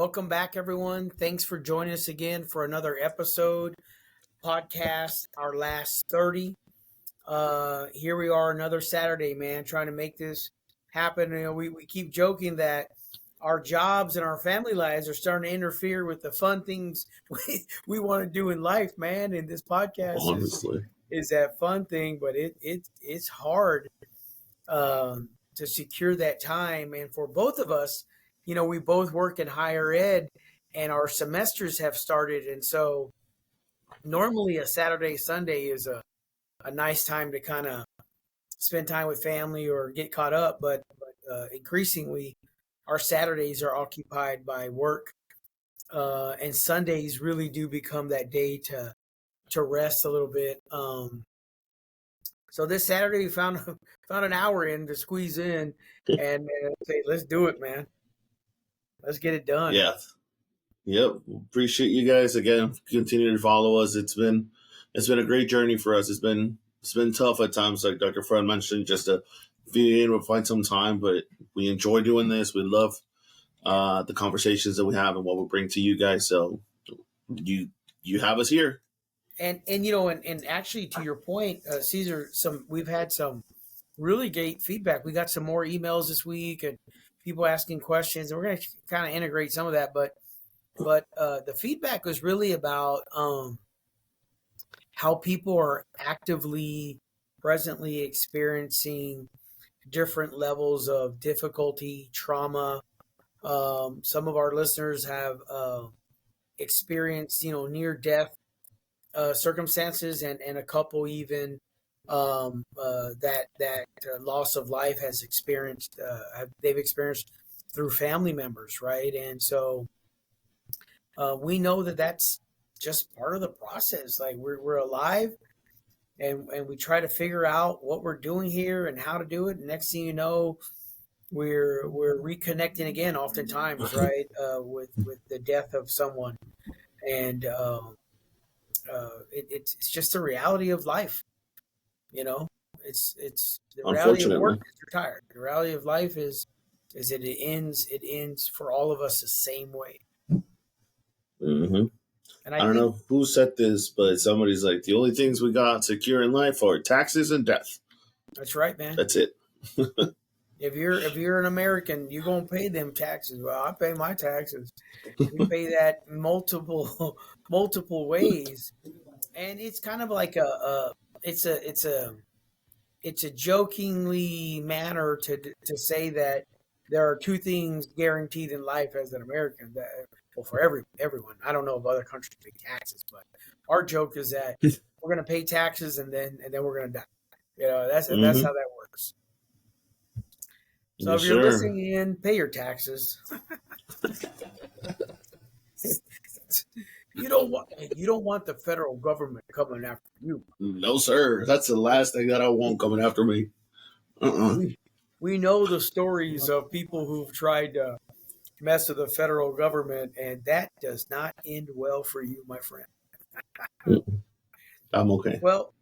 Welcome back, everyone. Thanks for joining us again for another episode, podcast, our last 30. Here we are, another Saturday, man, trying to make this happen. We keep joking that our jobs and our family lives are starting to interfere with the fun things we want to do in life, man. And this podcast is that fun thing, but it's hard to secure that time. And for both of us, we both work in higher ed and our semesters have started. And so normally a Saturday, Sunday is a nice time to kind of spend time with family or get caught up. But increasingly, our Saturdays are occupied by work. And Sundays really do become that day to rest a little bit. So this Saturday, we found an hour in to squeeze in and say, let's do it, man. Let's get it done. Yeah. Yep. Appreciate you guys again. Continue to follow us. It's been a great journey for us. It's been tough at times, like Dr. Fred mentioned, just to be able to find some time, but we enjoy doing this. We love the conversations that we have and what we bring to you guys. So you have us here. And actually, to your point, Caesar, we've had some really great feedback. We got some more emails this week and people asking questions, and we're going to kind of integrate some of that. But the feedback was really about how people are actively, presently experiencing different levels of difficulty, trauma. Some of our listeners have experienced, near-death circumstances, and a couple even that loss of life has experienced. They've experienced through family members, right? And so we know that that's just part of the process. Like we're alive, and we try to figure out what we're doing here and how to do it. And next thing you know, we're reconnecting again, oftentimes, right? With the death of someone, and it's just the reality of life. It's the reality of work is you're tired. The reality of life is that it ends for all of us the same way. Mm-hmm. And I don't know who said this, but somebody's like, the only things we got secure in life are taxes and death. That's right, man. That's it. If you're an American, you're gonna pay them taxes. Well, I pay my taxes. We pay that multiple ways, and it's kind of like it's a jokingly manner to say that there are two things guaranteed in life as an American. Well, for everyone. I don't know if other countries pay taxes, but our joke is that we're going to pay taxes and then we're going to die. That's how that works. So if you're listening in, pay your taxes. You don't want the federal government coming after you. No, sir. That's the last thing that I want coming after me. We know the stories of people who've tried to mess with the federal government, and that does not end well for you, my friend. I'm okay. Well,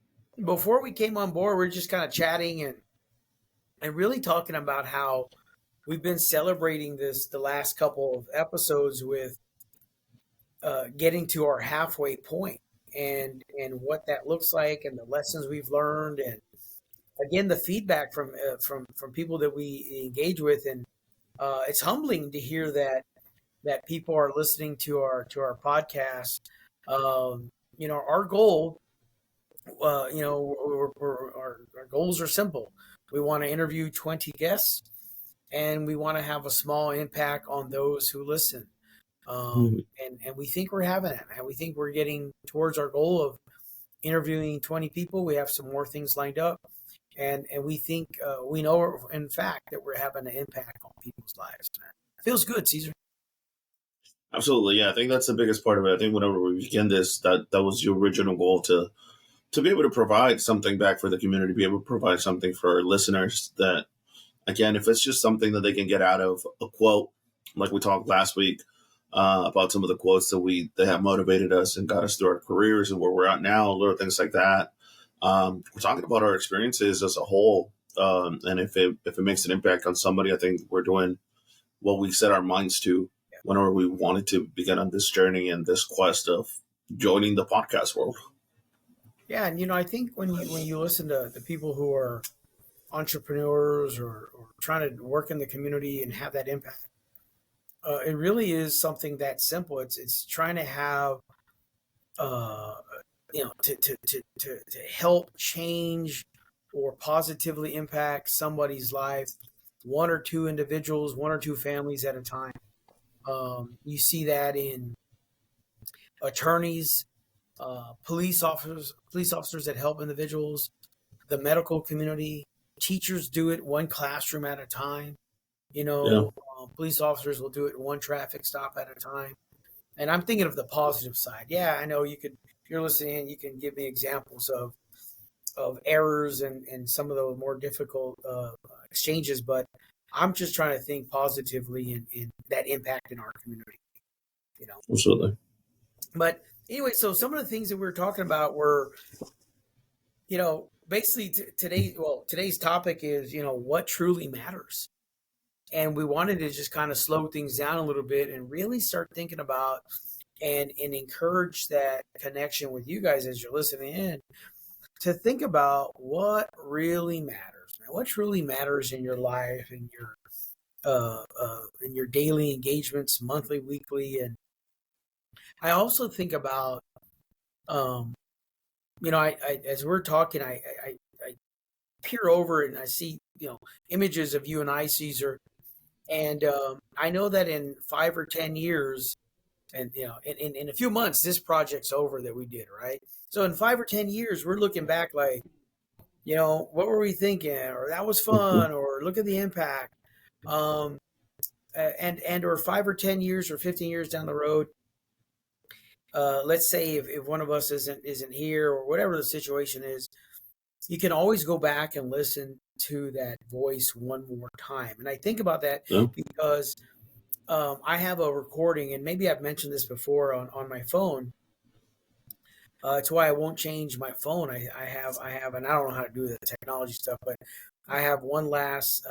before we came on board, we're just kind of chatting and really talking about how we've been celebrating the last couple of episodes with getting to our halfway point and what that looks like and the lessons we've learned, and again the feedback from people that we engage with, and it's humbling to hear that people are listening to our podcast. Our goal, our goals are simple. We want to interview 20 guests, and we want to have a small impact on those who listen. And we think we're having it, man. We think we're getting towards our goal of interviewing 20 people. We have some more things lined up. And we think, we know, in fact, that we're having an impact on people's lives, man. Feels good, Caesar. Absolutely, yeah. I think that's the biggest part of it. I think whenever we begin this, that was your original goal, to be able to provide something back for the community, be able to provide something for our listeners that, again, if it's just something that they can get out of a quote, like we talked last week about some of the quotes that have motivated us and got us through our careers and where we're at now, little things like that. We're talking about our experiences as a whole, and if it makes an impact on somebody, I think we're doing what we set our minds to. whenever we wanted to begin on this journey and this quest of joining the podcast world. Yeah, and I think when you listen to the people who are entrepreneurs or trying to work in the community and have that impact, it really is something that simple. It's trying to have uh, to help change or positively impact somebody's life, one or two individuals, one or two families at a time. You see that in attorneys, police officers that help individuals, the medical community, teachers do it one classroom at a time. Yeah, Police officers will do it one traffic stop at a time. And I'm thinking of the positive side. Yeah, I know you could. If you're listening, you can give me examples of errors and some of the more difficult exchanges. But I'm just trying to think positively in that impact in our community. You know. absolutely. But anyway, so some of the things that we were talking about were, basically today's topic is, what truly matters. And we wanted to just kind of slow things down a little bit and really start thinking about and encourage that connection with you guys as you're listening in to think about what really matters, man. What truly matters in your life and in your daily engagements, monthly, weekly, and I also think about, um, I as we're talking, I peer over and I see, images of you and I, Caesar, and I know that in 5 or 10 years, and in a few months, this project's over that we did, right? So in 5 or 10 years, we're looking back like, what were we thinking? Or that was Mhm. fun, or look at the impact. Um, and or 5 or 10 years or 15 years down the road, let's say if one of us isn't here or whatever the situation is, you can always go back and listen to that voice one more time. And I think about that Yeah, because I have a recording, and maybe I've mentioned this before on my phone. It's why I won't change my phone. I have, and I don't know how to do the technology stuff, but I have one last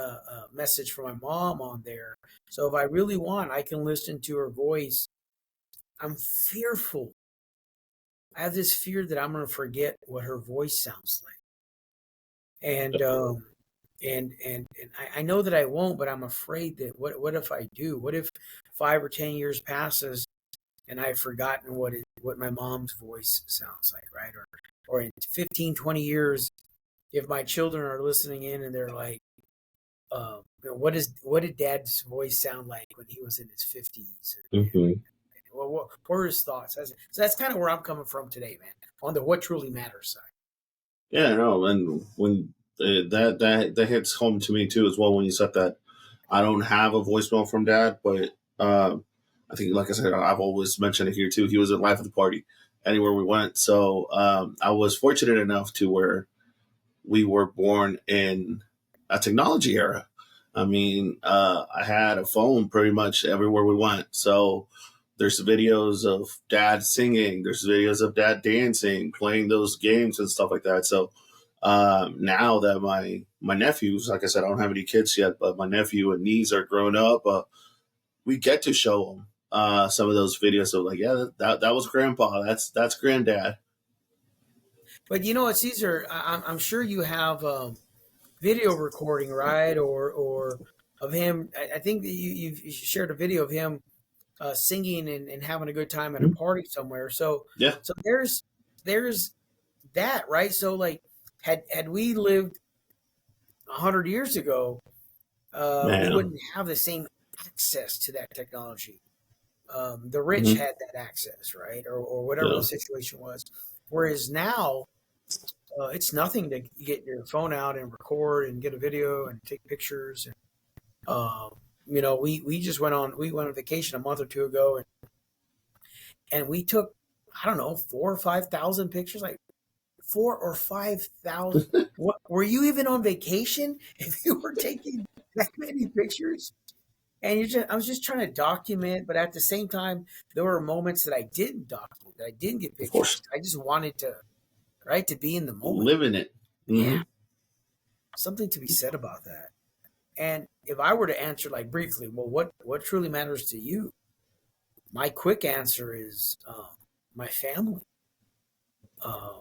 message from my mom on there. So if I really want, I can listen to her voice. I'm fearful. I have this fear that I'm going to forget what her voice sounds like, and I know that I won't, but I'm afraid that what if I do? What if 5 or 10 years passes and I've forgotten what my mom's voice sounds like, right? Or in 15, 20 years, if my children are listening in and they're like, what did Dad's voice sound like when he was in his 50s? hmm What were his thoughts? So that's kind of where I'm coming from today, man, on the what truly matters side. yeah. No, and when that hits home to me too as well. When you said that, I don't have a voicemail from Dad, but I think, like I said, I've always mentioned it here too. He was at life of the party anywhere we went. So I was fortunate enough to where we were born in a technology era. I mean, I had a phone pretty much everywhere we went. So there's videos of dad singing, there's videos of dad dancing, playing those games and stuff like that. So now that my nephews, like I said, I don't have any kids yet, but my nephew and niece are grown up. We get to show them some of those videos of like, yeah, that was grandpa. That's granddad. But you know what, Caesar? I'm sure you have video recording, right? Or of him. I think that you've shared a video of him singing and having a good time at a Mhm. party somewhere. So Yeah, so there's that, right? So like had we lived 100 years ago, we man. wouldn't have the same access to that technology. The rich hmm had that access, right? Or whatever the Yeah, situation was. Whereas now, it's nothing to get your phone out and record and get a video and take pictures. And we just went on vacation a month or two ago, and we took, I don't know, 4 or 5 thousand pictures, like 4 or 5 thousand. What were you even on vacation if you were taking that many pictures? And I was just trying to document, but at the same time, there were moments that I didn't document, that I didn't get of pictures. course. I just wanted to, right, to be in the moment. Living it. Yeah, hmm something to be said about that. And if I were to answer like briefly, well, what truly matters to you? My quick answer is my family. Uh,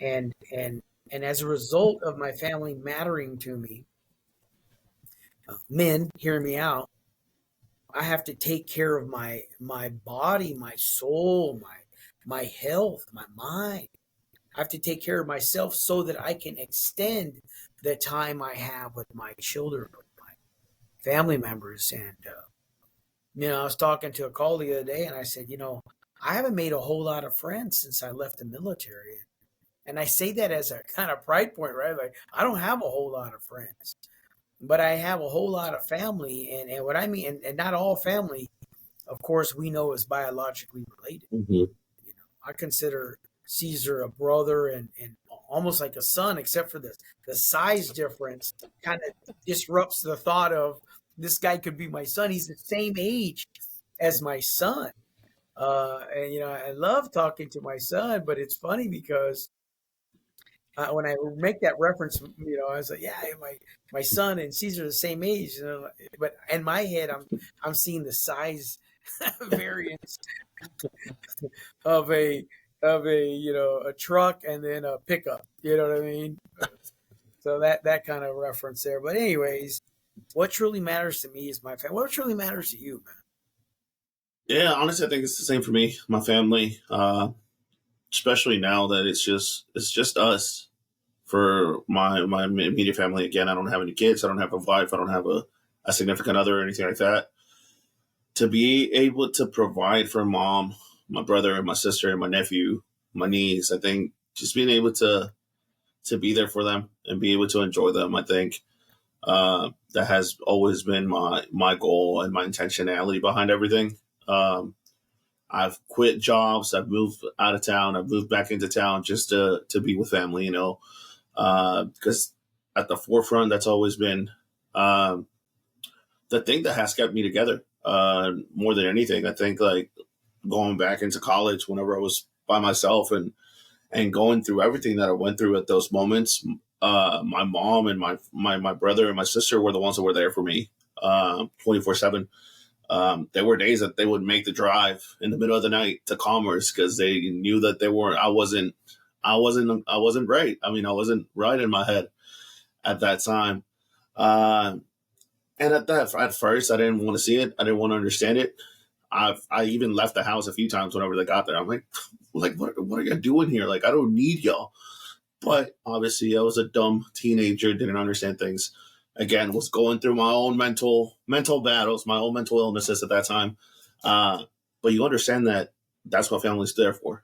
and as a result of my family mattering to me, men, hear me out. I have to take care of my body, my soul, my health, my mind. I have to take care of myself so that I can extend the time I have with my children, with my family members. And I was talking to a colleague the other day, and I said, I haven't made a whole lot of friends since I left the military. And I say that as a kind of pride point, right? Like, I don't have a whole lot of friends, but I have a whole lot of family. And what I mean, and not all family, of course, we know is biologically related. Mm-hmm. I consider Caesar a brother and almost like a son, except for the size difference kind of disrupts the thought of this guy could be my son. He's the same age as my son. And I love talking to my son, but it's funny because when I make that reference, I was like, yeah, my son and Caesar are the same age, but in my head, I'm seeing the size variance of a truck and then a pickup. You know what I mean? So that kind of reference there. But anyways, what truly matters to me is my family. What truly matters to you, man? Yeah, honestly, I think it's the same for me, my family. Especially now that it's just us for my immediate family. Again, I don't have any kids. I don't have a wife. I don't have a significant other or anything like that. To be able to provide for mom, my brother, and my sister, and my nephew, my niece, I think just being able to be there for them and be able to enjoy them, I think that has always been my goal and my intentionality behind everything. Um, I've quit jobs. I've moved out of town. I've moved back into town just to be with family. Because at the forefront, that's always been um, the thing that has kept me together more than anything. I think like going back into college, whenever I was by myself and going through everything that I went through at those moments, my mom and my brother and my sister were the ones that were there for me 24/7. There were days that they would make the drive in the middle of the night to Commerce because they knew that they weren't. I wasn't right. I mean, I wasn't right in my head at that time. Uh, and at first, I didn't want to see it. I didn't want to understand it. I even left the house a few times whenever they got there. I'm like what are you doing here? Like, I don't need y'all. But obviously, I was a dumb teenager, didn't understand things. Again, was going through my own mental battles, my own mental illnesses at that time. Uh, but you understand that that's what family's there for,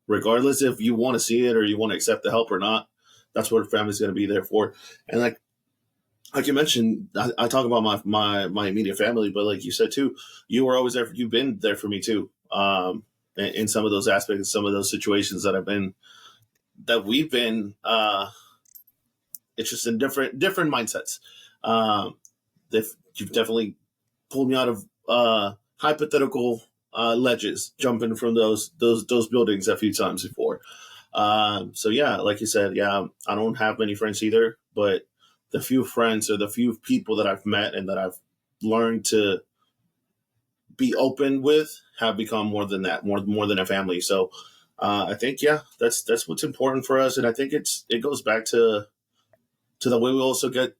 regardless if you want to see it or you want to accept the help or not. That's what family's going to be there for. And like you mentioned, I talk about my immediate family, but like you said too, you were always there. You've been there for me too. In some of those aspects, some of those situations that we've been. It's just in different mindsets. Um, you've definitely pulled me out of hypothetical ledges, jumping from those buildings a few times before. So yeah, like you said, yeah, I don't have many friends either, but the few friends or the few people that I've met and that I've learned to be open with have become more than that, more than a family. So I think yeah, that's what's important for us, and I think it goes back to the way we also get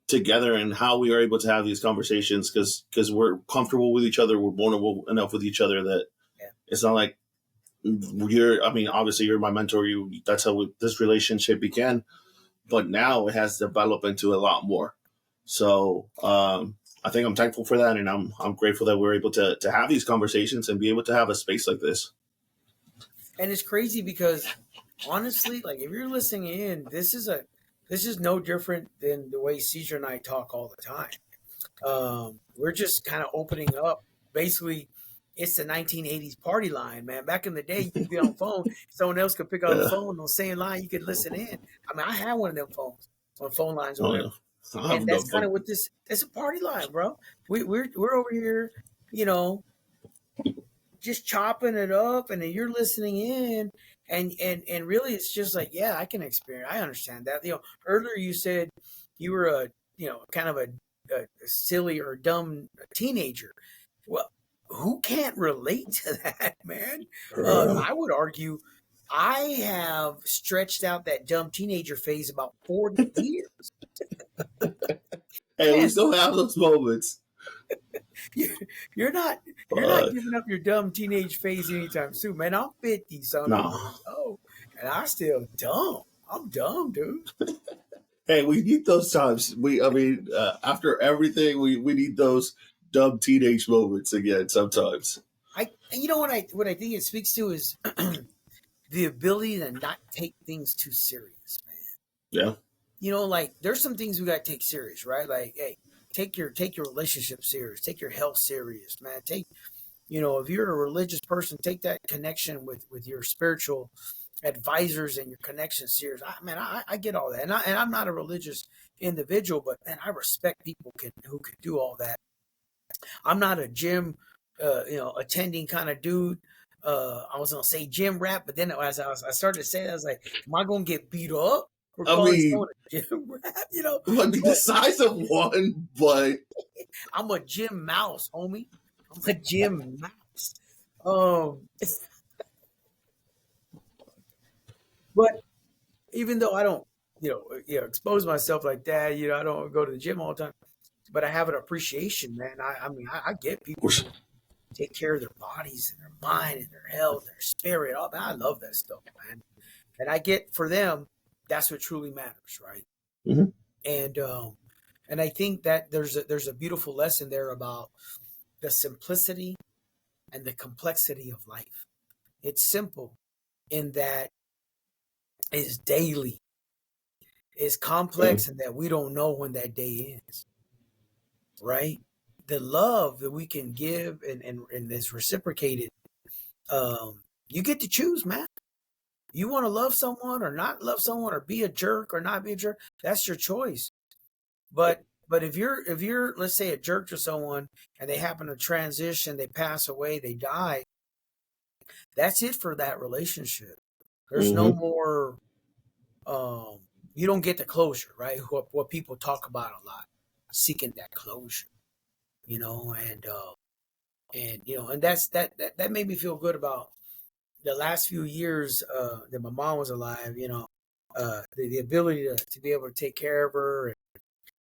together and how we are able to have these conversations because we're comfortable with each other, we're vulnerable enough with each other that Yeah. it's not like I mean, obviously you're my mentor, that's how this relationship began, but now it has developed into a lot more. So I think I'm thankful for that, and I'm grateful that we're able to have these conversations and be able to have a space like this. And it's crazy because honestly, like if you're listening in, this is no different than the way Caesar and I talk all the time. We're just kind of opening up. Basically, it's the 1980s party line, man. Back in the day, you could be on the phone, someone else could pick up the Yeah. phone on the same line, you could listen in. I mean, I had one of them phones on phone lines or Oh whatever. yeah. I And have that's done kind fun. of what this. It's a party line, bro. We're over here, you know, just chopping it up, and then you're listening in, and really, it's just like, yeah, I can experience. I understand that. Earlier you said you were a kind of a silly or dumb teenager. Well, who can't relate to that, man? Yeah. I would argue I have stretched out that dumb teenager phase about 40 years. Hey, we Man, still have those moments. you- you're not you're not But giving up your dumb teenage phase anytime soon, man. I'm 50 something no. years old, and I still dumb. I'm dumb, dude. Hey, we need those times. I mean, after everything, we need those dumb teenage moments again sometimes. You know what I think it speaks to is the ability to not take things too serious, man. Yeah. You know, like there's some things we got to take serious, right? Like, hey, take your relationship serious, take your health serious, man. Take, if you're a religious person, take that connection with your spiritual advisors and your connection serious. I get all that, and I'm not a religious individual, but man, I respect people who can do all that. I'm not a gym, attending kind of dude. I was gonna say gym rat, but then I started to say that, I was like, am I gonna get beat up for I calling mean, someone a gym rat? I mean the But size of one, but I'm a gym mouse, homie. I'm a gym mouse. Um, but even though I don't, expose myself like that, I don't go to the gym all the time, but I have an appreciation, man. I get of people course. who take care of their bodies and their mind and their health, their spirit. All that. I love that stuff, man. And I get for them, that's what truly matters, right? Hmm. And and I think that there's a beautiful lesson there about the simplicity and the complexity of life. It's simple in that it's daily. It's Yeah. complex in that we don't know when that day ends, right? The love that we can give and is reciprocated, you get to choose, man. You want to love someone or not love someone or be a jerk or not be a jerk, that's your choice. But if you're let's say a jerk to someone and they happen to transition, they pass away, they die, that's it for that relationship. There's no Hmm. more um you don't get the closure, right? What people talk about a lot, seeking that closure, and that made me feel good about the last few years that my mom was alive, the ability to be able to take care of her and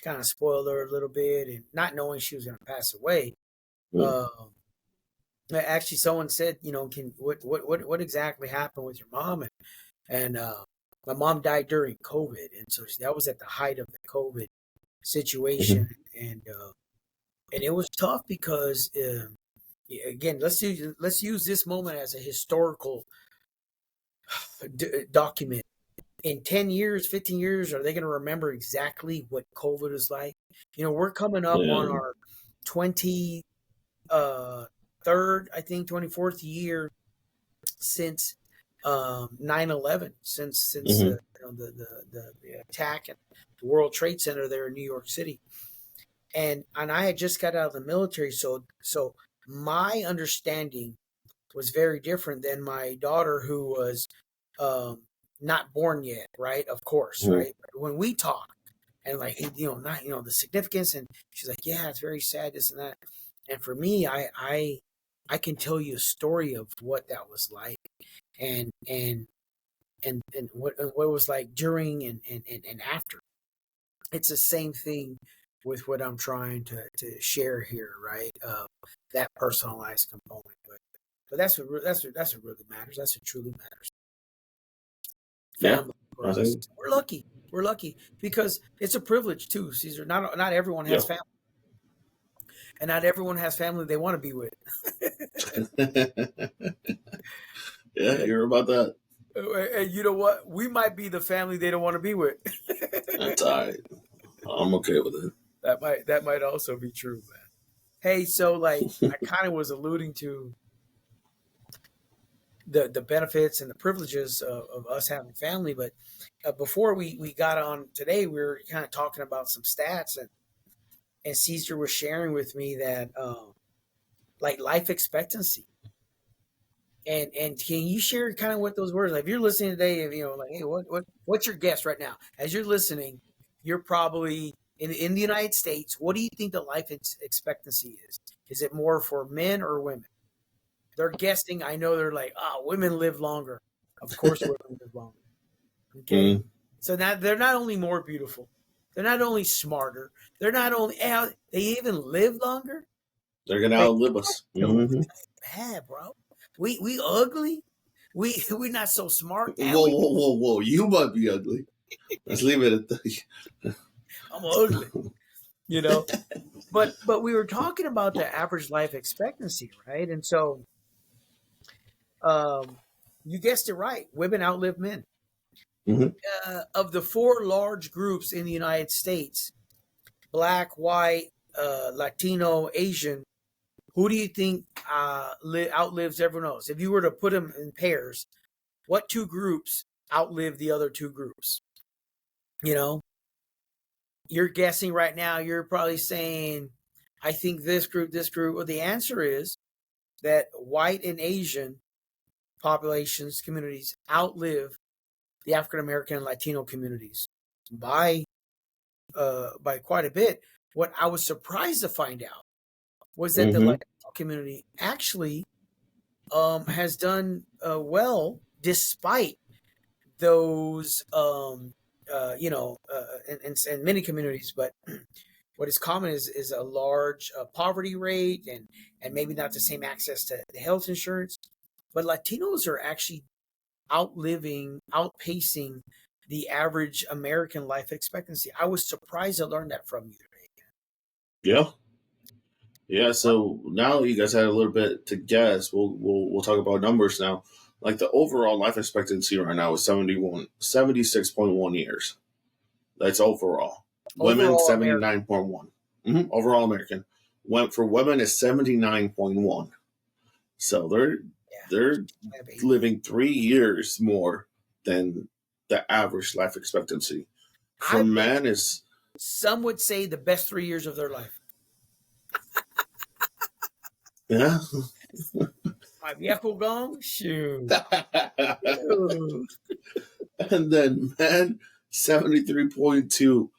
kind of spoil her a little bit and not knowing she was going to pass away. Yeah. Um, Actually, someone said, can what exactly happened with your mom? And my mom died during COVID, and so that was at the height of the COVID situation, Hmm. and it was tough because again, let's use this moment as a historical document. In 10 years, 15 years, are they going to remember exactly what COVID is like? We're coming up on Yeah. our 20 third, I think 24th year since 9/11, since Hmm. the attack at the World Trade Center there in New York City. And I had just got out of the military, so my understanding was very different than my daughter, who was um, not born yet, right? Of course, Hmm. right? But when we talk and like, not the significance, and she's like, yeah, it's very sad, this and that. And for me, I can tell you a story of what that was like, and what it was like during and after. It's the same thing with what I'm trying to share here, right? That personalized component, but that's what really matters. That's what truly matters. Yeah. Family for I us. think. We're lucky. We're lucky because it's a privilege too, Caesar. Not everyone Yeah. has family, and not everyone has family they want to be with. Yeah, you're about that. And you know what? We might be the family they don't want to be with. That's all right. I'm okay with it. That might also be true, man. Hey, so like I kind of was alluding to the benefits and the privileges of us having family, but before we got on today, we were kind of talking about some stats, and Caesar was sharing with me that like life expectancy. And can you share kind of what those words? Like if you're listening today, like, hey, what's your guess right now? As you're listening, you're probably in the United States, what do you think the life expectancy is? Is it more for men or women? They're guessing. I know they're like, women live longer. Of course, women live longer. Okay, Mm. so now they're not only more beautiful, they're not only smarter, they're not only they even live longer. They're gonna Like, outlive us. no, Mm-hmm. bad, bro. We ugly. We not so smart, and Whoa, whoa, whoa, whoa! You might be ugly. Let's leave it at that. I'm ugly. You know, but we were talking about the average life expectancy, right? And so, um, you guessed it right. Women outlive men. Mm-hmm. Of the four large groups in the United States, black, white, Latino, Asian, who do you think outlives everyone else? If you were to put them in pairs, what two groups outlive the other two groups? You know, you're guessing right now. You're probably saying, I think this group, this group. Well, the answer is that white and Asian populations, communities outlive the African American and Latino communities by quite a bit. What I was surprised to find out was that the Mm-hmm. Latino community actually has done well despite those, in many communities. But what is common is a large poverty rate and maybe not the same access to health insurance. But Latinos are actually outpacing the average American life expectancy. I was surprised to learn that from you today. Yeah, yeah. So now you guys had a little bit to guess. We'll talk about numbers now. Like the overall life expectancy right now is 76.1 years. That's overall. Women Overall, seventy American. nine point one. Mm-hmm. Overall American. Went for women is 79.1. So they're Yeah, baby. living 3 years more than the average life expectancy. For I bet men is some would say the best 3 years of their life. yeah. My viejo gone? Shoot. Shoot. And then men 73.2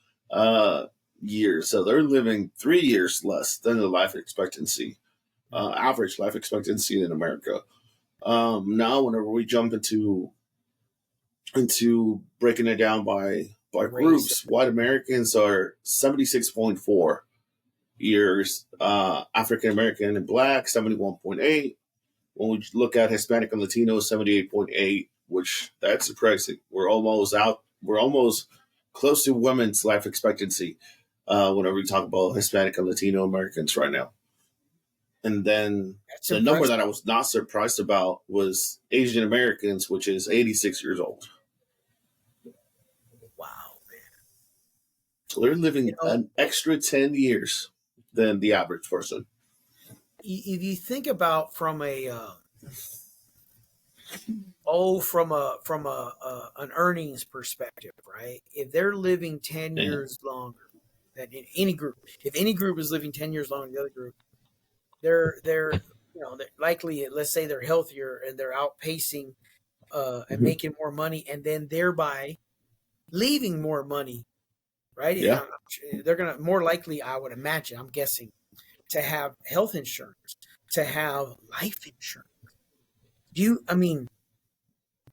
years. So they're living 3 years less than the life expectancy, average life expectancy in America. Now whenever we jump into breaking it down by Race. groups, white Americans are 76.4 years, African American and black 71.8. When we look at Hispanic and Latino, 78.8, which that's surprising. We're almost close to women's life expectancy whenever we talk about Hispanic and Latino Americans right now. And then That's the number impressive. that I was not surprised about was Asian Americans, which is 86 years old. Wow. So they're You living know, an extra 10 years than the average person. if you think about from an earnings perspective, right? If they're living 10 Yeah. years longer than in any group, if any group is living 10 years longer than the other group, they're they're likely, let's say they're healthier and they're outpacing and Mm-hmm. making more money and then thereby leaving more money, right? Yeah. They're gonna more likely, I would imagine, I'm guessing, to have health insurance, to have life insurance. I mean,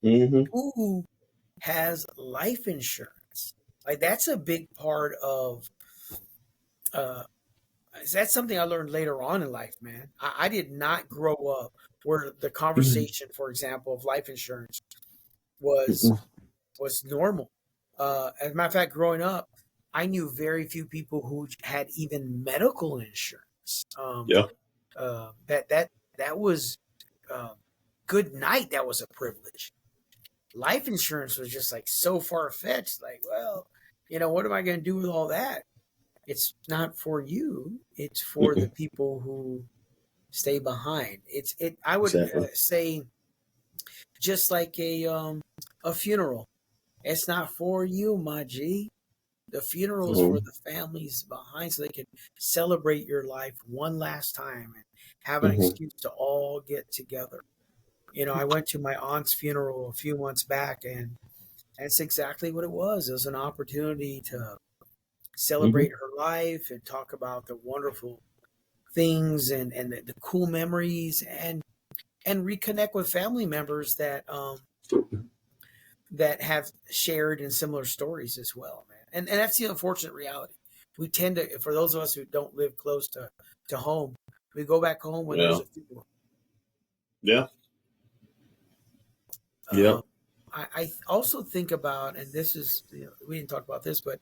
Mm-hmm. who has life insurance? Like that's a big part of uh that's something I learned later on in life, man. I did not grow up where the conversation, for example, of life insurance was Mm-hmm. was normal. As a matter of fact, growing up, I knew very few people who had even medical insurance. Yeah. That was uh, good night. That was a privilege. Life insurance was just like so far fetched. Like, well, what am I going to do with all that? It's not for you. It's for the Mm-hmm. people who stay behind. I would Exactly. say just like a funeral. It's not for you, my G. The funeral is for Mm-hmm. the families behind so they can celebrate your life one last time and have an Mm-hmm. excuse to all get together. I went to my aunt's funeral a few months back, and that's exactly what it was. It was an opportunity to Hmm. celebrate her life and talk about the wonderful things and the cool memories and reconnect with family members that have shared in similar stories as well, man. And that's the unfortunate reality. We tend to, for those of us who don't live close to home, we go back home when there's Yeah. a funeral. Yeah. Uh, Yep. I also think about, and this is, we didn't talk about this, but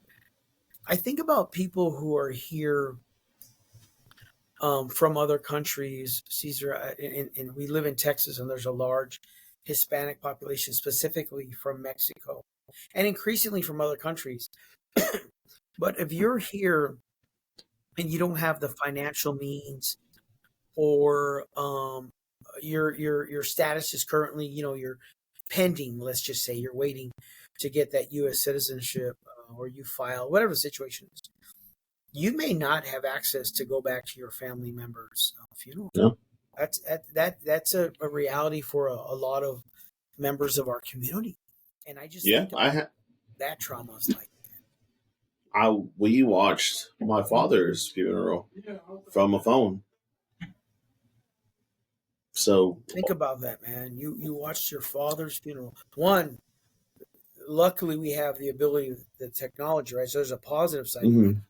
I think about people who are here from other countries. Caesar, and we live in Texas, and there's a large Hispanic population, specifically from Mexico, and increasingly from other countries. But if you're here and you don't have the financial means, or your status is currently, you're pending. Let's just say you're waiting to get that U.S. citizenship, or you file, whatever the situation is. You may not have access to go back to your family member's funeral. Yeah. That's a reality for a lot of members of our community, and I just Yeah. think about that trauma is like. We watched my father's funeral from a phone. So, Think about that, man. You watched your father's funeral. One, luckily we have the ability, the technology, right? So there's a positive side to that. mhm.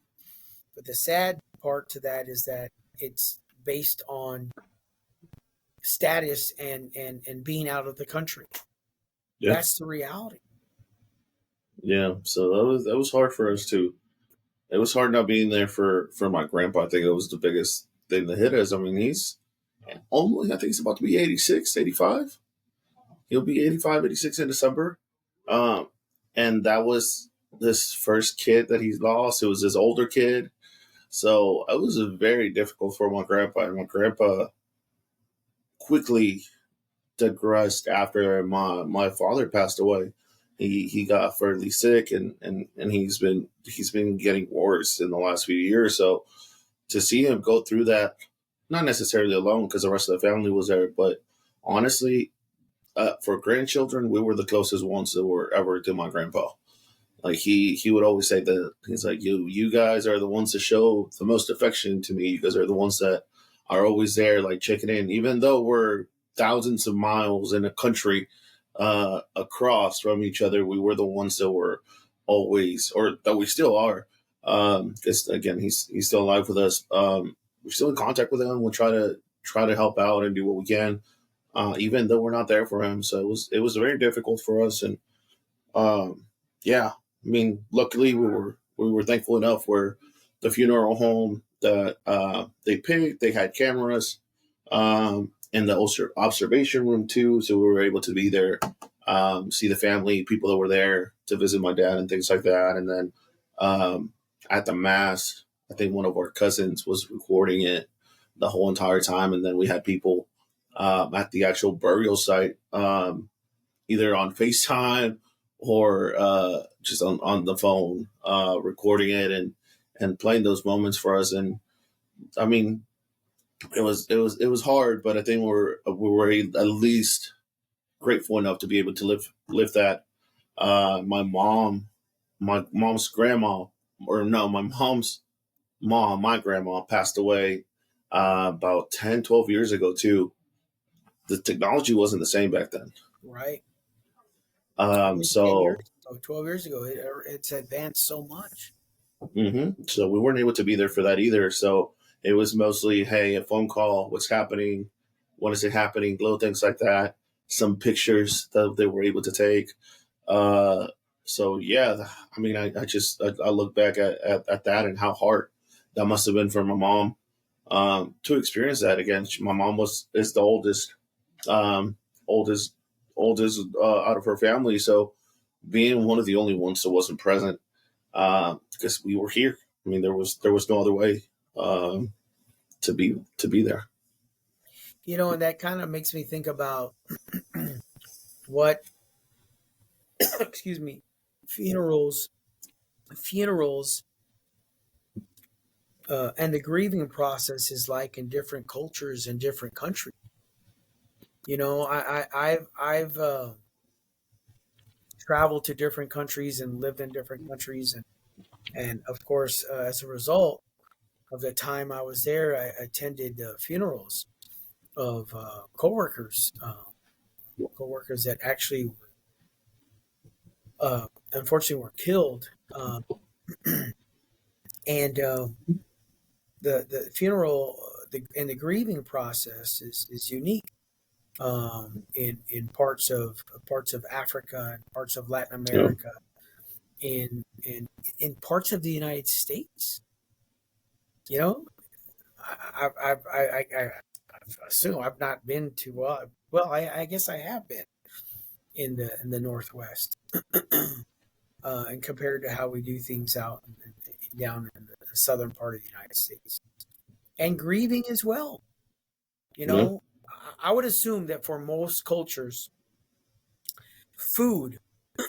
But the sad part to that is that it's based on status and being out of the country. Yeah. That's the reality. Yeah. So that was hard for us too. It was hard not being there for my grandpa. I think it was the biggest thing that hit us. I mean, he's only, I think he's about to be 86, 85. He'll be 85, 86 in December. Um, and that was this first kid that he's lost. It was his older kid. So it was very difficult for my grandpa. And my grandpa quickly digressed after my father passed away. He got fairly sick, and he's been getting worse in the last few years. So to see him go through that, not necessarily alone because the rest of the family was there, but honestly, for grandchildren, we were the closest ones that were ever to my grandpa. Like he would always say that he's like, you guys are the ones that show the most affection to me. You guys are the ones that are always there, like checking in, even though we're thousands of miles in a country across from each other. We were the ones that were always, or that we still are. Because again, he's still alive with us. We're still in contact with him. We try to help out and do what we can, even though we're not there for him. So it was very difficult for us, and um, yeah, I mean, luckily we were thankful enough where the funeral home that they picked, they had cameras in the observation room too, so we were able to be there, see the family, people that were there to visit my dad and things like that, and then um, at the mass, I think one of our cousins was recording it the whole entire time, and then we had people at the actual burial site. Either on FaceTime or just on the phone, recording it and playing those moments for us. And I mean, it was hard, but I think we were at least grateful enough to be able to live that. My mom's grandma, or no, my mom's mom, my grandma passed away about 10, 12 years ago too. The technology wasn't the same back then. Right. Um, Only 10 years so ago, 12 years ago, it's advanced so much. So we weren't able to be there for that either. So it was mostly, hey, a phone call, what's happening, when is it happening, little things like that. Some pictures that they were able to take. Uh, so yeah, I mean, I look back at that and how hard that must have been for my mom to experience that again. My mom is the um, oldest, out of her family. So being one of the only ones that wasn't present, because we were here. I mean, there was no other way um, to be there. And that kind of makes me think about what, excuse me, funerals, and the grieving process is like in different cultures and different countries. I've traveled to different countries and lived in different countries, And of course, as a result of the time I was there, I attended funerals of coworkers that actually, unfortunately, were killed. And the funeral and the grieving process is unique in parts of Africa and parts of Latin Yeah, America, in parts of the United States. You know, I assume I've not been to. I guess I have been in the Northwest, and compared to how we do things out down in the southern part of the United States, and grieving as well. You yeah, know, I would assume that for most cultures, food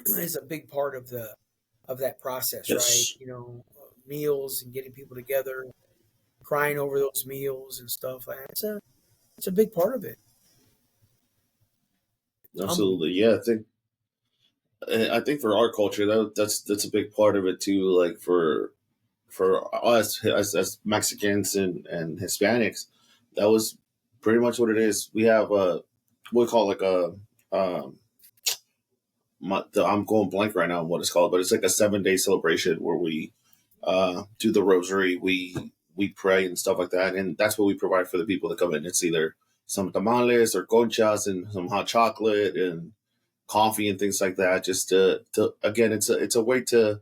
is a big part of that process, right? yes, Meals and getting people together, crying over those meals and stuff. Like it's a big part of it. It's humbling. absolutely. Yeah, I think for our culture that's a big part of it too. Like for us as Mexicans and Hispanics, that was pretty much what it is. We have we call like um I'm going blank right now on what it's called, but it's like a 7 day celebration where we do the rosary, we pray and stuff like that, and that's what we provide for the people that come in. It's either some tamales or conchas and some hot chocolate and coffee and things like that. Just to again, it's a way to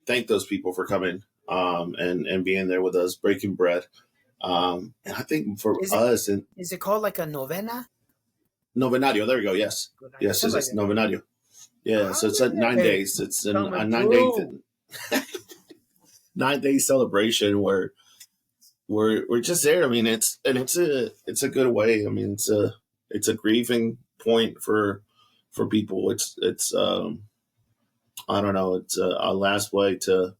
thank those people for coming and being there with us, breaking bread. And I think for Is it us and is it called like a novena? Novenario, there we go. Yes, yes, Something like it's that. Novenario. Yeah, so it's at Ah, 9 days. It's a coming 9 day through. 9 day celebration where we're just there. I mean, it's a good way. I mean, it's a grieving point for people. It's I don't know. It's a last way to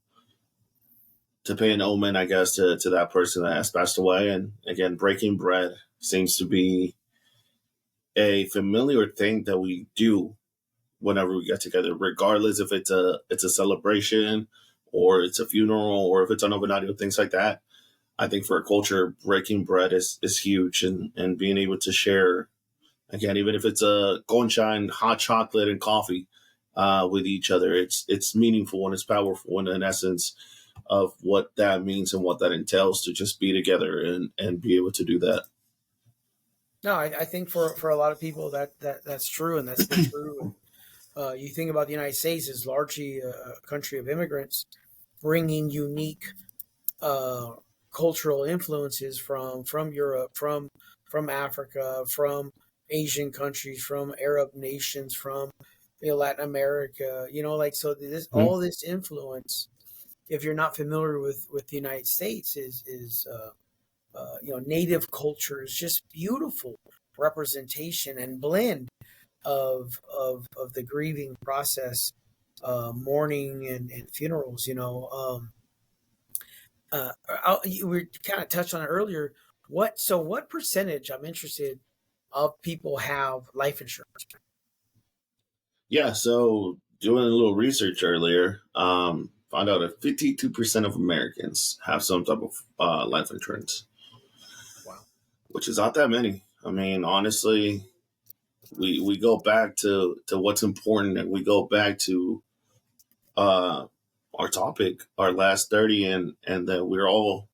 pay an omen, I guess, to that person that has passed away. And again, breaking bread seems to be a familiar thing that we do whenever we get together, regardless if it's a celebration or it's a funeral or if it's an overnight, things like that. I think for a culture, breaking bread is huge, and being able to share again, even if it's a concha and hot chocolate and coffee with each other, it's meaningful and it's powerful and in essence of what that means and what that entails to just be together and be able to do that. No, I think for a lot of people that's true, and that's been true. And you think about the United States as largely a country of immigrants, bringing unique uh, cultural influences from Europe, from Africa, from Asian countries, from Arab nations, from Latin America. Like so. This Mhm. all this influence, if you're not familiar with the United States, is native culture is just beautiful representation and blend of the grieving process, mourning and funerals. We kind of touched on it earlier. What percentage? I'm interested of people have life insurance. Yeah, so doing a little research earlier, found out that 52% of Americans have some type of life insurance, Wow. which is not that many. I mean, honestly, we go back to what's important, and we go back to uh, our topic, our last 30, and that we're all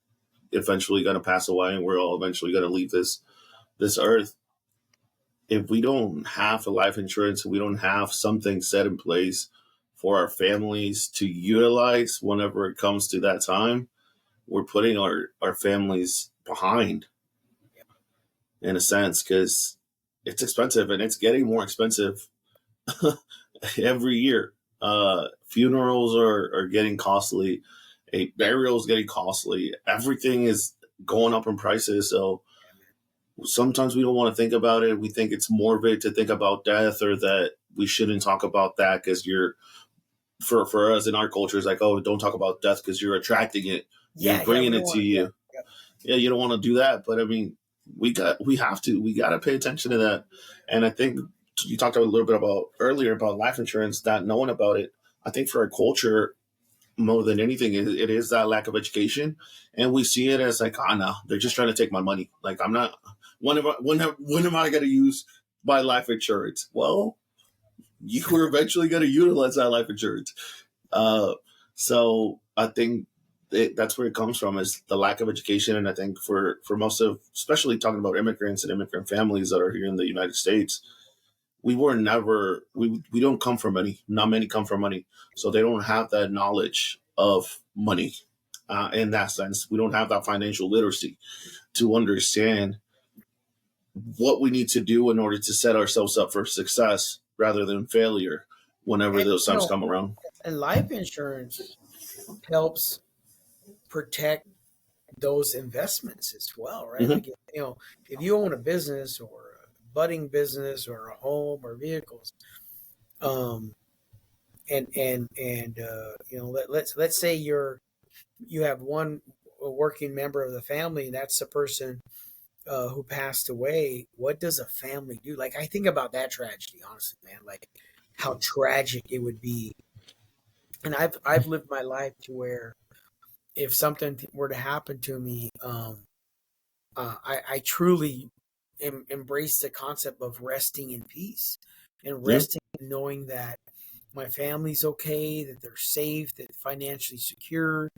eventually going to pass away, and we're all eventually going to leave this earth. If we don't have a life insurance, we don't have something set in place for our families to utilize whenever it comes to that time, we're putting our families behind in a sense because it's expensive and it's getting more expensive every year. Funerals are getting costly. A burial is getting costly. Everything is going up in prices. So sometimes we don't want to think about it. We think it's morbid to think about death or that we shouldn't talk about that because you're for us in our culture, it's like, oh, don't talk about death because you're attracting it. You're Yeah, we bringing don't it to want to. Yeah, you. Yeah, you don't want to do that. But I mean, we got to pay attention to that. And I think you talked a little bit about earlier about life insurance, not knowing about it. I think for our culture, more than anything, it is that lack of education, and we see it as like, ah, no, they're just trying to take my money. Like, I'm not. When am I going to use my life insurance? Well, you were eventually going to utilize that life insurance. Uh, so I think that's where it comes from, is the lack of education. And I think for most of, especially talking about immigrants and immigrant families that are here in the United States, we don't come from money. Not many come from money, so they don't have that knowledge of money. In that sense, we don't have that financial literacy to understand what we need to do in order to set ourselves up for success rather than failure whenever And those times come around. and life insurance helps protect those investments as well, right? Mm-hmm. Like, if you own a business or a budding business or a home or vehicles, um, let's say you have one working member of the family, and that's the person who passed away. What does a family do? Like, I think about that tragedy, honestly, man. Like, how tragic it would be. And I've lived my life to where if something were to happen to me, I truly embrace the concept of resting in peace and Yeah. resting in knowing that my family's okay, that they're safe, that financially secure,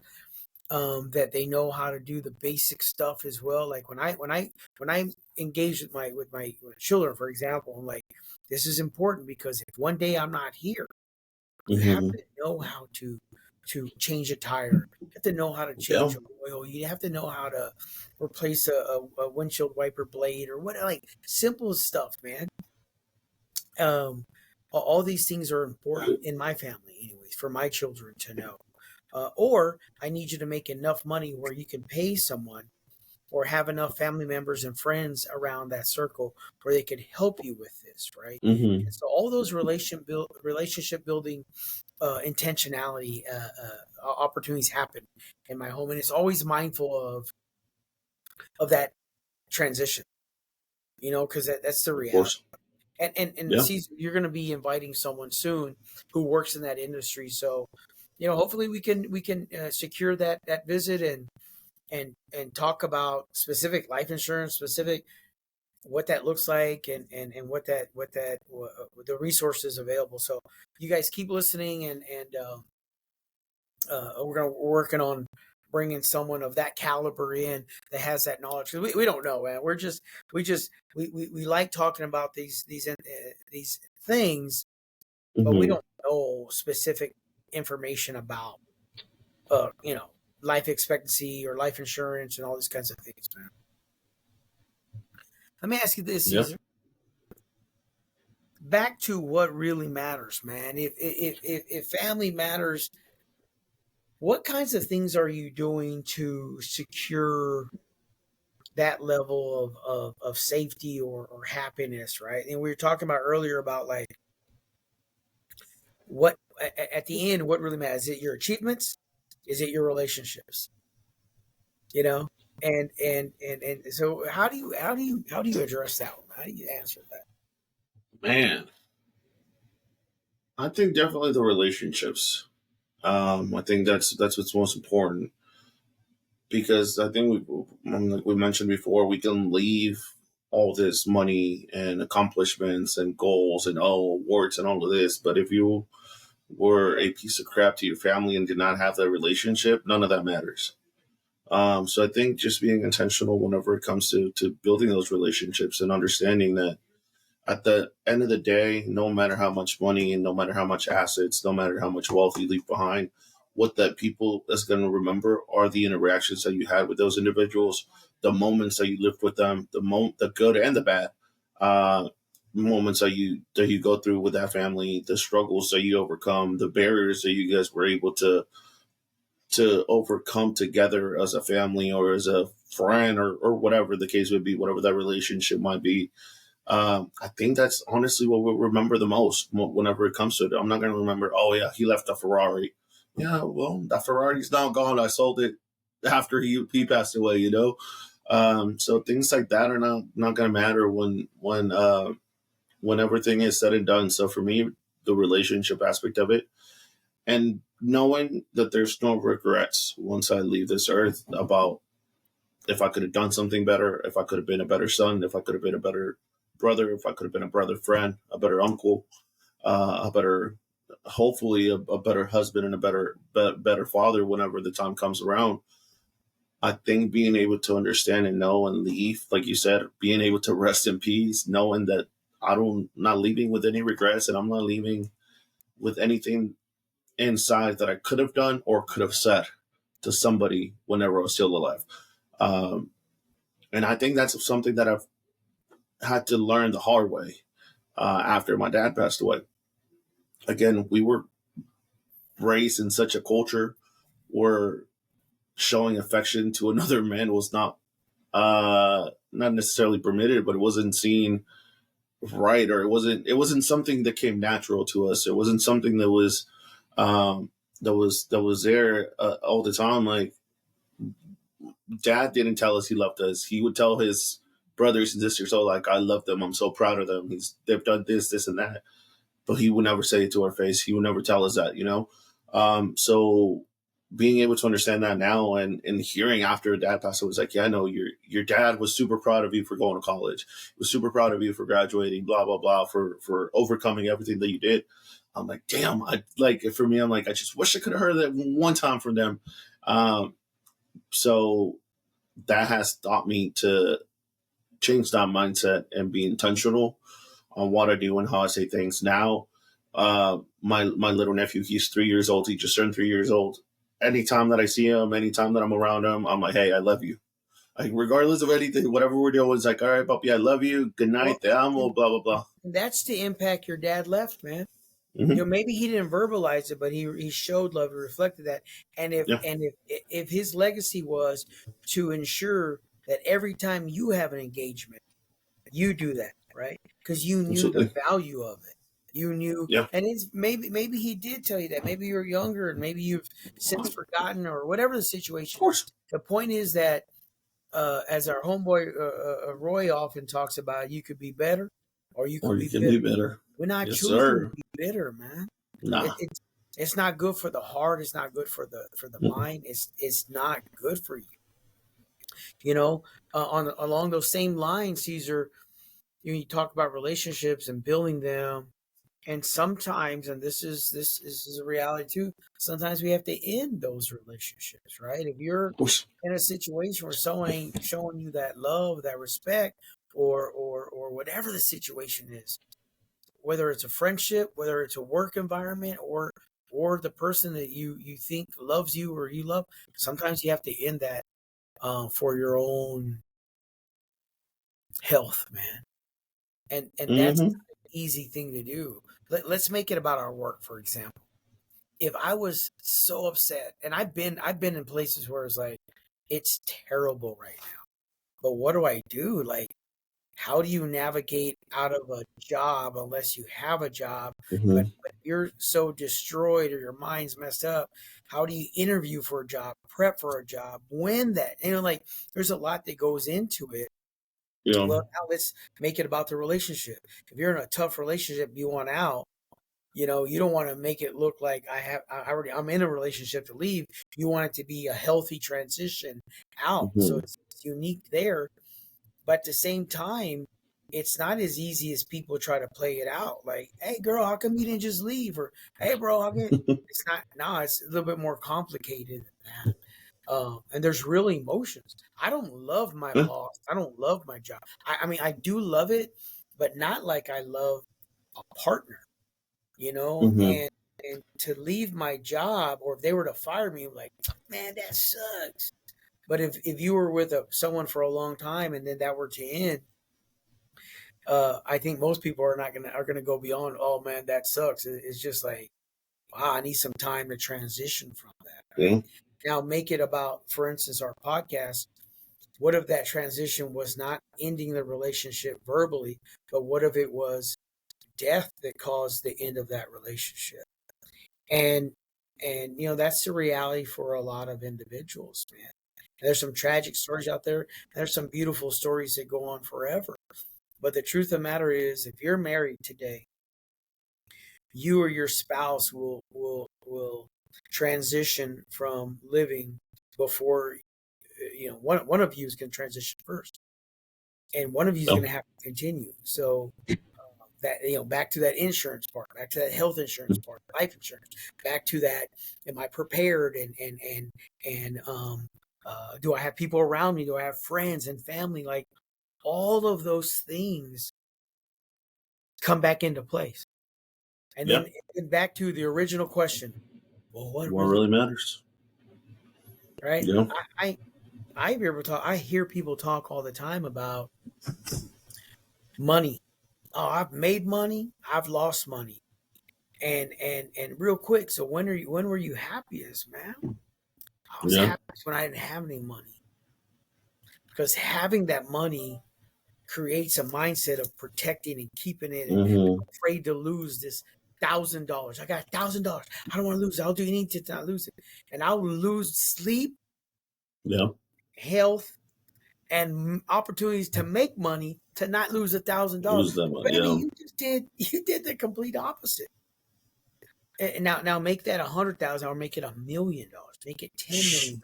that they know how to do the basic stuff as well. Like when I engage with my children, for example, I'm like, this is important because if one day I'm not here, you have Mm-hmm. to know how to change a tire. You have to know how to Yeah. change oil. You have to know how to replace a windshield wiper blade or what, like simple stuff, man. All these things are important in my family, anyways, for my children to know. Or I need you to make enough money where you can pay someone or have enough family members and friends around that circle where they can help you with this, right? Mm-hmm. And so all those relationship building intentionality opportunities happen in my home, and it's always mindful of that transition, because that's the Of reality. course. And Yeah. see, you're going to be inviting someone soon who works in that industry, so hopefully we can secure that visit and talk about specific life insurance, specific what that looks like, and what the resources available. So you guys keep listening, and we're working on bringing someone of that caliber in that has that knowledge. 'Cause we don't know, man. We like talking about these things, but we Mm-hmm. don't know specific information about uh you know life expectancy or life insurance and all these kinds of things, man. Let me ask you this, Yeah. Caesar. Back to what really matters, man. If family matters, what kinds of things are you doing to secure that level of safety or happiness, right? And we were talking about earlier about like what at the end, what really matters. Is it your achievements? Is it your relationships? You know? And so how do you address that one? How do you answer that? Man, I think definitely the relationships. I think that's what's most important, because I think like we mentioned before, we can leave all this money and accomplishments and goals and awards and all of this, but if you were a piece of crap to your family and did not have that relationship, none of that matters. So I think just being intentional whenever it comes to building those relationships and understanding that at the end of the day, no matter how much money and no matter how much assets, no matter how much wealth you leave behind, what that people is going to remember are the interactions that you had with those individuals, the moments that you lived with them, the good and the bad, uh, moments that you go through with that family, the struggles that you overcome, the barriers that you guys were able to overcome together as a family or as a friend, or whatever the case would be, whatever that relationship might be. I think that's honestly what we'll remember the most whenever it comes to it. I'm not going to remember, oh, yeah, he left a Ferrari. Yeah, well, that Ferrari's now gone. I sold it after he passed away. So things like that are not going to matter when everything is said and done. So for me, the relationship aspect of it, and knowing that there's no regrets once I leave this earth about if I could have done something better, if I could have been a better son, if I could have been a better brother, if I could have been a brother friend, a better uncle, a better, hopefully a better husband and a better father whenever the time comes around. I think being able to understand and know and leave, like you said, being able to rest in peace, knowing that not leaving with any regrets, and I'm not leaving with anything inside that I could have done or could have said to somebody whenever I was still alive. Um, and I think that's something that I've had to learn the hard way after my dad passed away. Again, we were raised in such a culture where showing affection to another man was not necessarily permitted, but it wasn't seen right, or it wasn't something that came natural to us. It wasn't something that was there all the time. Like, dad didn't tell us he loved us. He would tell his brothers and sisters, "Oh, like, I love them. I'm so proud of them. They've done this, and that." But he would never say it to our face. He would never tell us that, you know? So being able to understand that now, and hearing after dad passed away, was like, yeah, no, your dad was super proud of you for going to college. He was super proud of you for graduating, blah, blah, blah, for overcoming everything that you did. I'm like, damn, for me, I'm like, I just wish I could have heard that one time from them. So that has taught me to change that mindset and be intentional on what I do and how I say things. Now, my little nephew, he's 3 years old. He just turned 3 years old. Anytime that I see him, anytime that I'm around him, I'm like, hey, I love you. Like, regardless of anything, whatever we're doing, it's like, all right, puppy, I love you. Good Well, night, te amo, blah, blah, blah. that's the impact your dad left, man. Mm-hmm. Maybe he didn't verbalize it, but he showed love. He reflected that. And Yeah, if his legacy was to ensure that every time you have an engagement, you do that, right? Because you knew the absolutely. value of it. You knew, Yeah, and it's maybe he did tell you that. Maybe you're younger, and maybe you've since forgotten, or whatever the of situation. course. The point is that, as our homeboy Roy often talks about, you could be better, or you could Or you be can bitter. be better. We're not Yes, choosing to sir. be bitter, man. It, Nah. it's it's not good for the heart. It's not good for the Mm-mm. mind. It's not good for you. You know, on along those same lines, Caesar. You talk about relationships and building them, and sometimes, and this is a reality too. Sometimes we have to end those relationships, right? If you're Of course. in a situation where someone ain't showing you that love, that respect, or whatever the situation is, whether it's a friendship, whether it's a work environment, or the person that you think loves you or you love, sometimes you have to end that, for your own health, man. And that's Mm-hmm. not an easy thing to do. Let's make it about our work, for example. If I was so upset, and I've been in places where it's like it's terrible right now, but what do I do? Like, how do you navigate out of a job unless you have a job? But, Mm-hmm. but you're so destroyed or your mind's messed up. How do you interview for a job, prep for a job, win that? Like, there's a lot that goes into it. You know. Well, now let's make it about the relationship. If you're in a tough relationship, you want out. You don't want to make it look like I'm in a relationship to leave. You want it to be a healthy transition out. So Mm-hmm. it's unique there. But at the same time, it's not as easy as people try to play it out. Like, hey, girl, how come you didn't just leave? Or, hey, bro, how can it's not? No, it's a little bit more complicated than that. And there's real emotions. I don't love my Yeah. boss. I don't love my job. I mean, I do love it, but not like I love a partner, you know? Mm-hmm. And to leave my job, or if they were to fire me, like, man, that sucks. But if you were with someone for a long time and then that were to end, I think most people are gonna go beyond. Oh man, that sucks. It's just like, wow, I need some time to transition from that. Right Yeah. now, make it about, for instance, our podcast. What if that transition was not ending the relationship verbally, but what if it was death that caused the end of that relationship? And that's the reality for a lot of individuals, man. And there's some tragic stories out there. And there's some beautiful stories that go on forever. But the truth of the matter is, if you're married today, you or your spouse will transition from living before, one of you is going to transition first, and one of you is going No. to have to continue. So that, back to that insurance part, back to that health insurance part, life insurance, back to that, am I prepared, and do I have people around me, do I have friends and family, like all of those things come back into place. And Yeah. then back to the original question, well, what What really, really matters. right? You know. I hear people talk all the time about money. Oh, I've made money, I've lost money. And real quick, so when were you happiest, man? I was Yeah. happiest when I didn't have any money. Because having that money creates a mindset of protecting and keeping it, and Mm-hmm. afraid to lose this $1,000. I got $1,000. I don't want to lose it. I'll do anything to not lose it. And I'll lose sleep, Yeah. health, and opportunities to make money to not lose $1,000. Lose them. Baby, Yeah. you did the complete opposite. And now make that 100,000 or make it $1,000,000. Make it $10 million.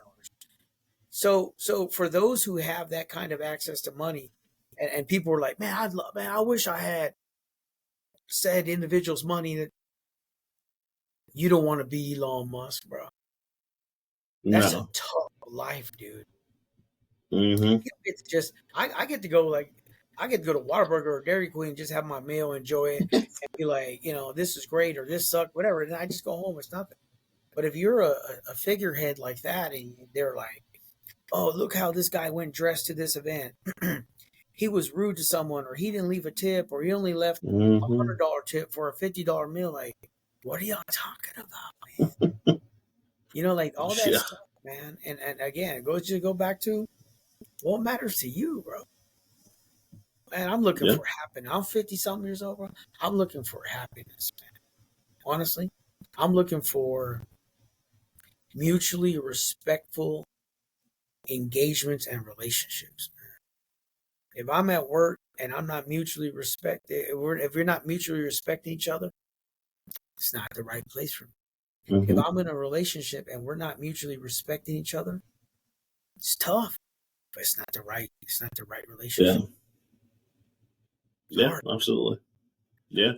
So for those who have that kind of access to money, and people were like, man, I wish I had said individuals money, that you don't want to be Elon Musk, bro. That's a No. tough life, dude. Mm-hmm. It's just I get to go, like, I get to go to Whataburger or Dairy Queen, just have my meal, enjoy it, and be like, this is great or this sucked, whatever. And I just go home. It's nothing. But if you're a figurehead like that, and they're like, oh, look how this guy went dressed to this event. He was rude to someone, or he didn't leave a tip, or he only left a Mm-hmm. $100 tip for a $50 meal. Like, what are y'all talking about, man? Like all that Yeah. stuff, man. And again, go back to what matters to you, bro. Man, I'm looking Yeah. for happiness. I'm 50 something years old, bro. I'm looking for happiness, man. Honestly, I'm looking for mutually respectful engagements and relationships. If I'm at work and I'm not mutually respected, if we're not mutually respecting each other, it's not the right place for me. If Mm-hmm. I'm in a relationship and we're not mutually respecting each other, it's tough, but it's not the right Yeah. relationship. It's Yeah. hard. Absolutely. Yeah.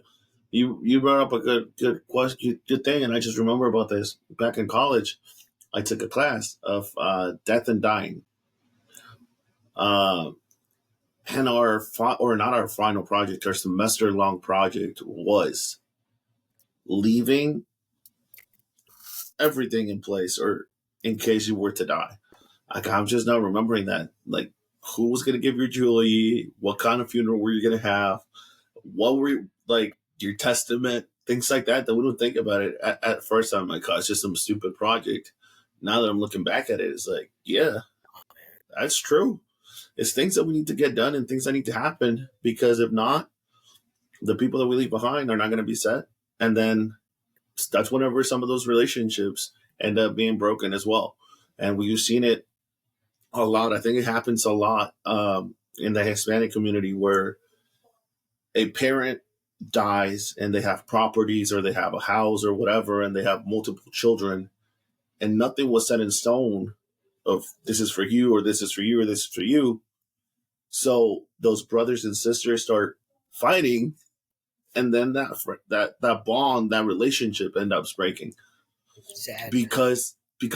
You brought up a good question, good thing, and I just remember about this back in college. I took a class of death and dying, uh, and or not our final project, our semester long project was leaving everything in place, or in case you were to die. Like, I'm just not remembering that. Like, who was gonna give your Julie? What kind of funeral were you gonna have? What were like your testament? Things like that we don't think about it at first. I'm like, oh, it's just some stupid project. Now that I'm looking back at it, it's like, yeah, that's true. It's things that we need to get done and things that need to happen, because if not, the people that we leave behind are not going to be set. And then that's whenever some of those relationships end up being broken as well. And we've seen it a lot. I think it happens a lot in the Hispanic community, where a parent dies and they have properties, or they have a house or whatever, and they have multiple children, and nothing was set in stone of this is for you, or this is for you, or this is for you. So those brothers and sisters start fighting, and then that bond, that relationship end up breaking, Sad, man. because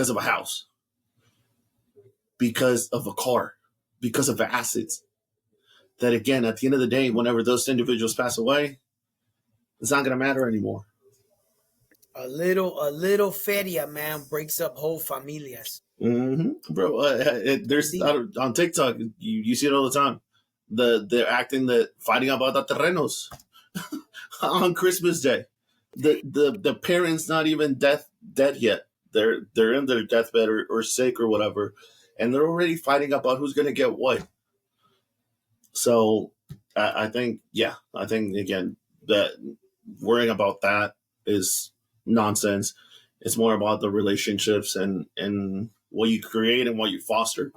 of a house, because of a car, because of assets. That, again, at the end of the day, whenever those individuals pass away, it's not going to matter anymore. A little feria, man, breaks up whole familias. Mm-hmm. Bro, there's See, on TikTok, you see it all the time. They're acting, that fighting about the terrenos on Christmas Day. The parents not even dead yet. They're in their deathbed, or sick or whatever, and they're already fighting about who's going to get what. So I think, yeah, I think, again, that worrying about that is nonsense. It's more about the relationships and what you create and what you foster,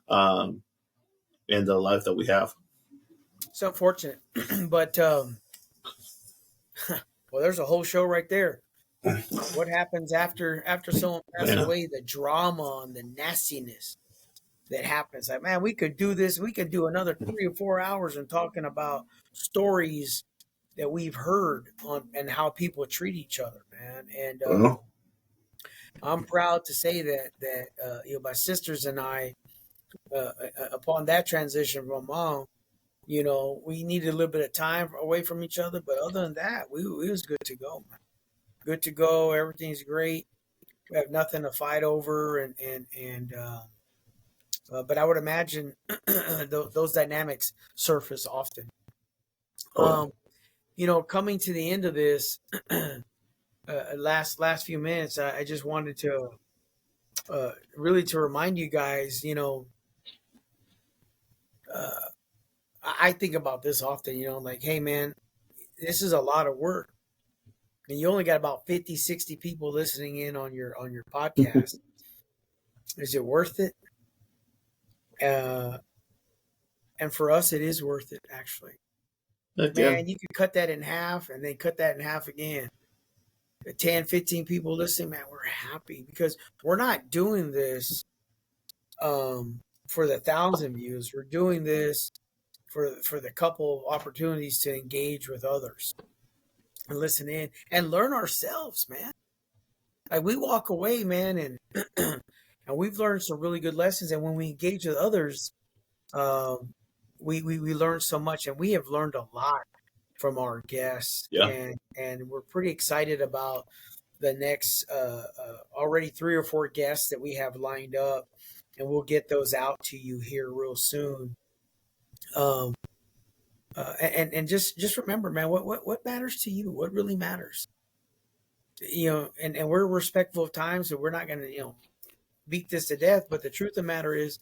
um, in the life that we have. it's unfortunate, but well, there's a whole show right there. What happens after someone passes Yeah. away? The drama and the nastiness that happens. Like, man, we could do this. We could do another 3 or 4 hours and talking about stories that we've heard on and how people treat each other, man. And Uh-huh. I'm proud to say that my sisters and I, upon that transition from mom, we needed a little bit of time away from each other, but other than that, we was good to go, man. Good to go. Everything's great. We have nothing to fight over, but I would imagine those dynamics surface often. Oh yeah. Um, coming to the end of this last few minutes, I just wanted to really to remind you guys. Uh, I think about this often. Like, hey man, this is a lot of work, and you only got about 50, 60 people listening in on your podcast. Is it worth it? Uh, and for us, it is worth it. Actually, Heck yeah. man, you could cut that in half, and then cut that in half again. 10, 15 people listening, man, we're happy because we're not doing this for the 1,000 views. We're doing this for the couple of opportunities to engage with others and listen in and learn ourselves, man. Like, we walk away, man, and and we've learned some really good lessons. And when we engage with others, um, we learn so much, and we have learned a lot from our guests, Yeah. and we're pretty excited about the next already 3 or 4 guests that we have lined up, and we'll get those out to you here real soon. Um, and just remember, man, what matters to you? What really matters? And we're respectful of time, so we're not going to beat this to death. But the truth of the matter is,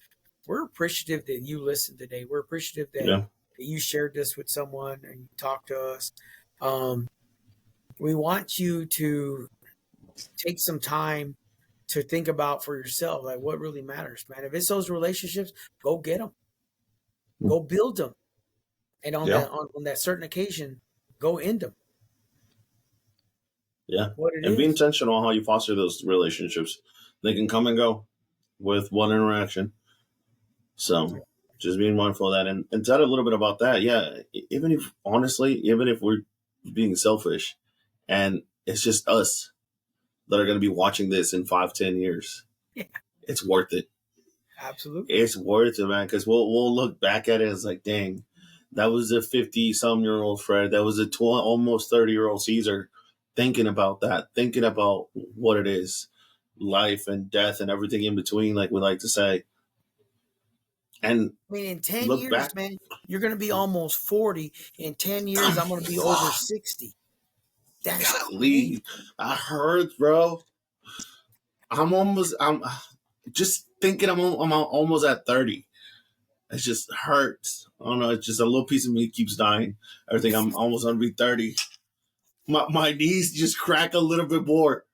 we're appreciative that you listened today. We're appreciative Yeah. that you shared this with someone and you talked to us. We want you to take some time to think about for yourself, like, what really matters, man. If it's those relationships, go get them, go build them, and on Yeah. that certain occasion, go end them. Yeah. What it And be is. intentional on how you foster those relationships. They can come and go with one interaction. So just being mindful of that, and tell a little bit about that. Yeah. Even if, honestly, even if we're being selfish and it's just us that are going to be watching this in 5, 10 years, Yeah, it's worth it. absolutely. It's worth it, man. Because we'll look back at it as like, dang, that was a 50-some-year-old Fred. That was a almost 30-year-old Caesar thinking about that, thinking about what it is, life and death and everything in between, like we like to say. And I mean, in 10 look years, back. man, you're going to be almost 40. In 10 years, I'm going to be over 60. That's Golly, crazy. I heard, bro. I'm just thinking I'm almost at 30. It just hurts. I don't know. It's just a little piece of me keeps dying. I think I'm almost gonna be 30. My knees just crack a little bit more.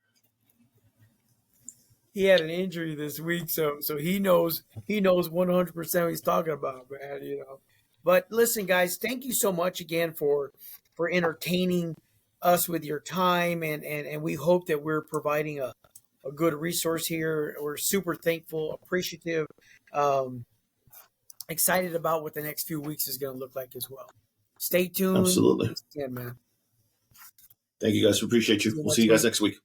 He had an injury this week, so he knows 100% what he's talking about, man. But listen, guys, thank you so much again for entertaining us with your time, and we hope that we're providing a good resource here. We're super thankful, appreciative, um, excited about what the next few weeks is going to look like as well. Stay tuned. Absolutely. Thanks again, man. Thank you guys. Appreciate See you. you We'll see next you guys week. next week.